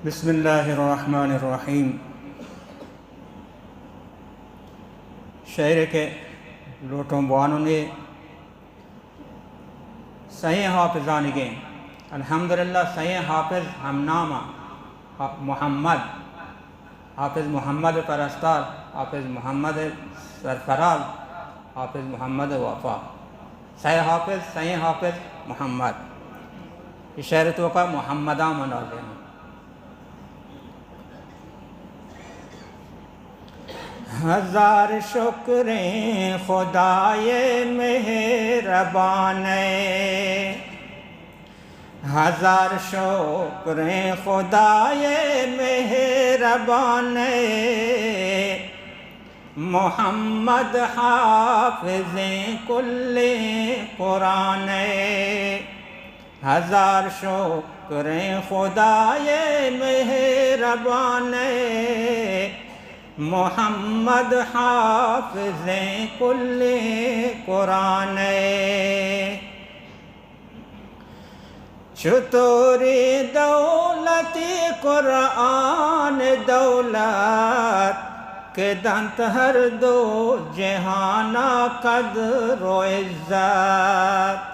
بسم اللہ الرحمن الرحیم۔ شعر کے لوٹوں بوانوں نے صحیح حافظان گے الحمدللہ صحیح حافظ ہم نامہ محمد حافظ محمد پرستار حافظ محمد سرفراز حافظ محمد وفا صحیح حافظ محمد یہ شعرتوں کا محمدہ منا دینا۔ ہزار شکریں خدائے مہربان، ہزار شکریں خدائے مہربان، محمد حافظ کل قرآن، ہزار شکریں خدائے مہربان، محمد حافظ کل قرآن، چطوری دولت قرآن دولت کے دنت ہر دو جہانا قدر و عزت،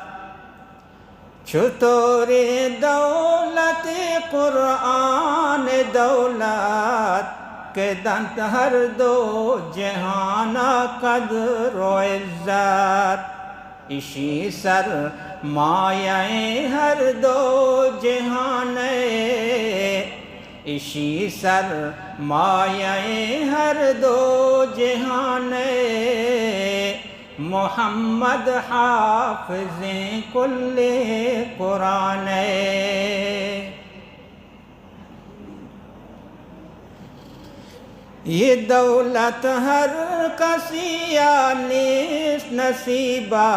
چطوری دولت قرآن دولت کہ دنت ہر دو جہانا قدر و عزت، اسی سر مایہ ہر دو جہان، اسی سر مایہ ہر دو جہان، محمد حافظ کل قرآن، یہ دولت ہر کسی نیست نصیبہ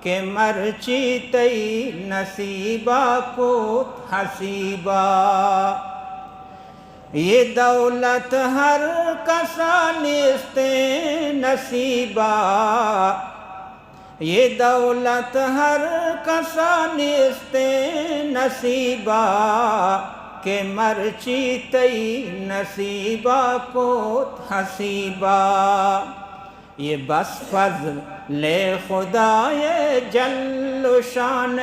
کہ مرچی تی نصیبہ کو حسیبہ، یہ دولت ہر کسا نیست نصیبہ، یہ دولت ہر کسا نیست نصیبہ کہ مرچی تی نصیبہ کو حسیبہ، یہ بس فضل خدائے جل شان،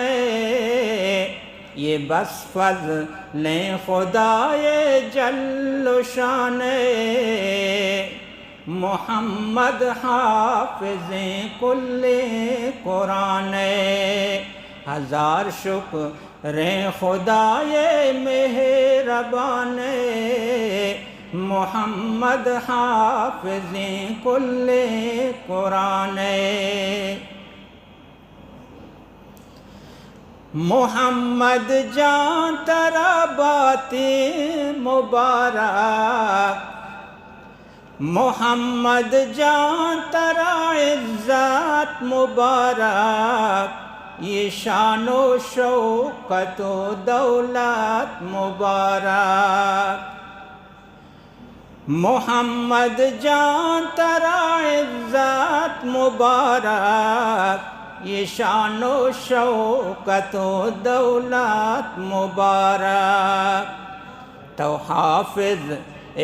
یہ بس فضل خدائے جل شان، محمد حافظ کل قرآن، ہزار شکر خدائے مہربان، محمد حافظ کل قرآن، محمد جان ترا بات مبارک، محمد جان ترا عزت مبارک، یہ شان و شوکت و دولت مبارک، محمد جان ترا عزت مبارک، یہ شان و شوکت و دولت مبارک، تو حافظ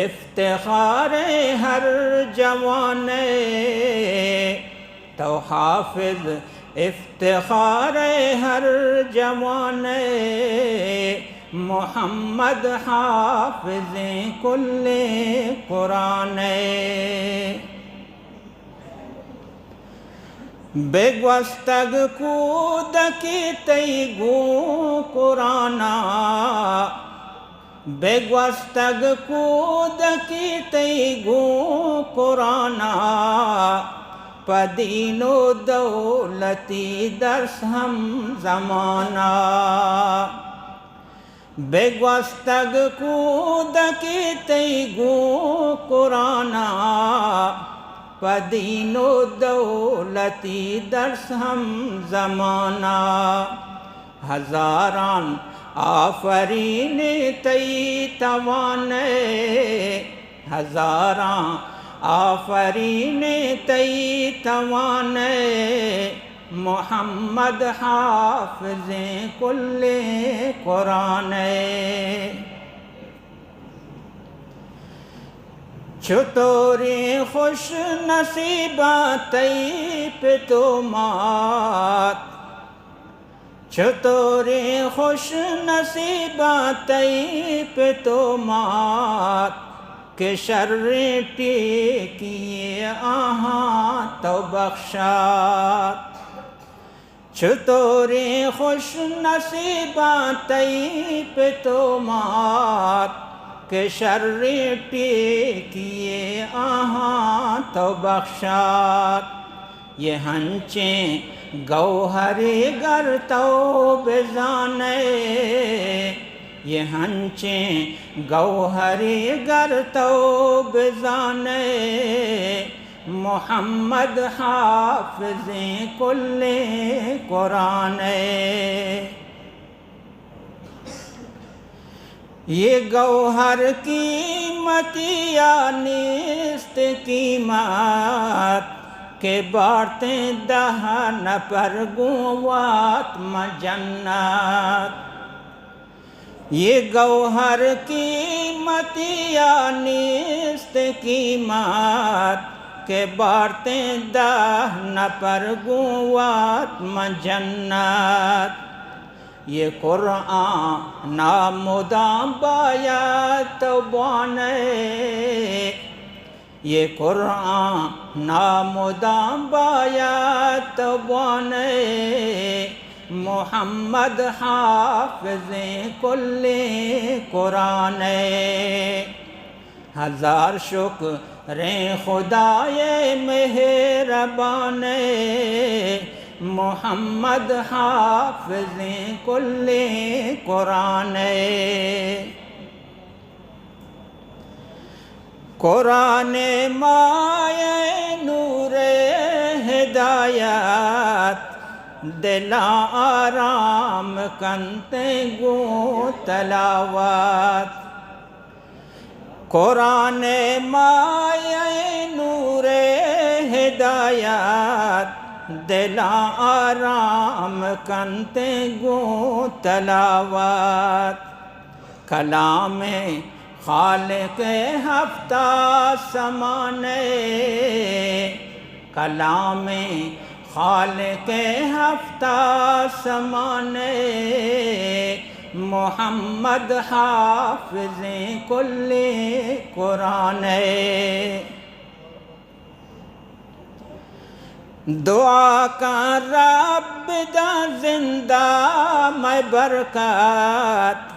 افتخار ہر جوان، تو حافظ افتخار ہر جوان، محمد حافظ کل قرآن، بگوستگ کودکی تی گو قرآنا، بگوستگ کودکی تی گو قرآنا، پدین و دولتی درس ہم زمانہ، بگوستگ کودکی تی گو قرآنا، پدین و دولتی درس ہم زمانہ، ہزاران آفرین تی توان، ہزاران آفرین تی توان، محمد حافظ کل قرآن چطوری خوش نصیباں تئی پتومات چطوری خوش نصیباں تئی پتومات کہ شر ٹیکیے آہاں تو بخشات چطوری خوش نصیباں تئی پتومات کہ شر ٹیکیے آہاں تو بخشات یہ ہنچیں گوہری گر تو بزانے یہ ہنچیں گوہری گر تو بزانے محمد حافظ کل قرآن یہ گوہر قیمتی یا نیست قیمت کہ بارتیں دہن پر گوات مجنت یہ گوہر قیمتی یا نیست قیمت کہ بارتیں دہن پر گوات مجنت یہ قرآن نامدام بایت بانے یہ قرآن نامدام بایت بانے محمد حافظ کل قرآن ہزار شکریں خدائے مہربان محمد حافظ کل قرآن قرآن مائے نور ہدایت دلا آرام کنتے گو تلاوت قرآن مائے نور ہدایت دلا آرام کنتے گو تلاوت کلام خالق ہفتہ سمانے کلام خالق ہفتہ سمانے محمد حافظ کل قرآن دعا کا رب دا زندہ میں برکت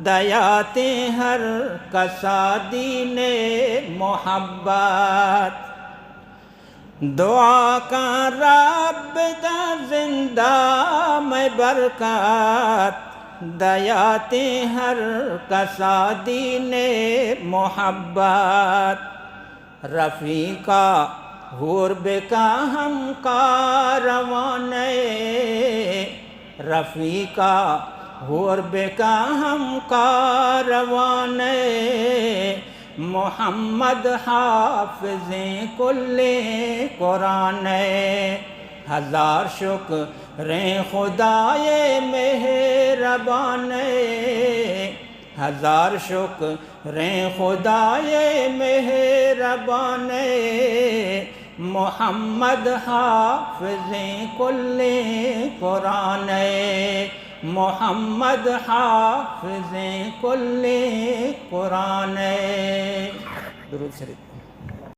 دیاتے ہر کسا دین محبت دعا کا رب دا زندہ میں برکت دیاتے ہر کسا دین محبت رفیقہ حور بکا ہم کاروان رفیقہ حور بکا ہم کاروان محمد حافظ کل قرآن ہزار شکریں خدائے مہربان ہزار شکریں خدائے مہربان محمد حافظ کل قرآن محمد حافظ کل قرآن درود شریف